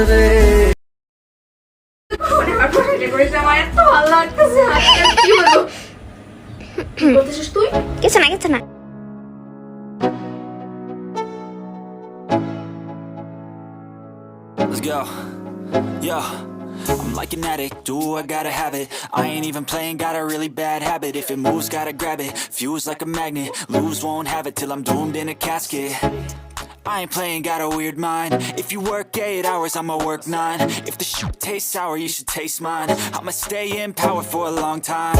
রে। হাঁটাহাঁটি করেছে, আমার এত ভালো লাগতেছে। কি বলবো, কি বলতেছিস তুই? কিছু না কিছু না। Let's go. Yo, I'm like an addict, do I gotta have it. I ain't even playing, got a really bad habit. If it moves, gotta grab it, fuse like a magnet. Lose, won't have it till I'm doomed in a casket. I ain't playing, got a weird mind. If you work 8 hours, I'ma work 9. If the shoot tastes sour, you should taste mine. I'ma stay in power for a long time.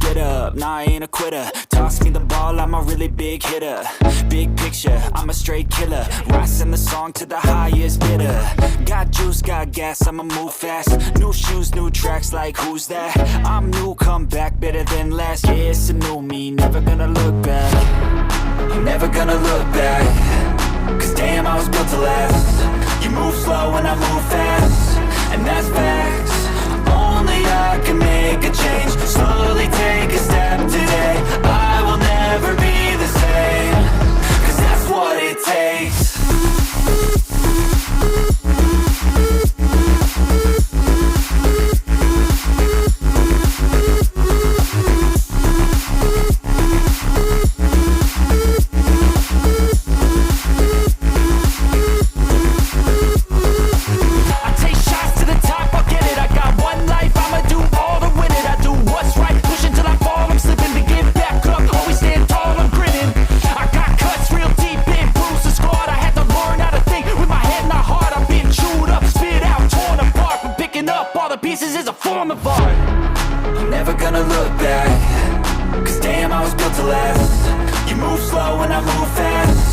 Get up, nah, I ain't a quitter. Toss me the ball, I'm a really big hitter. Big picture, I'm a straight killer. Rising the song to the highest bidder. Got juice, got gas, I'ma move fast. New shoes, new tracks, like who's that? I'm new, come back, better than last. Yeah, it's a new me, never gonna look back. I'm never gonna look back. Cause damn, I was built to last. You move slow and I move fast, and that's facts. Only I can make a change. Slowly take a step today. I will never be the same. Cause that's what it takes. Pieces is a form of art. I'm never gonna look back. Cause damn, I was built to last. You move slow and I move fast,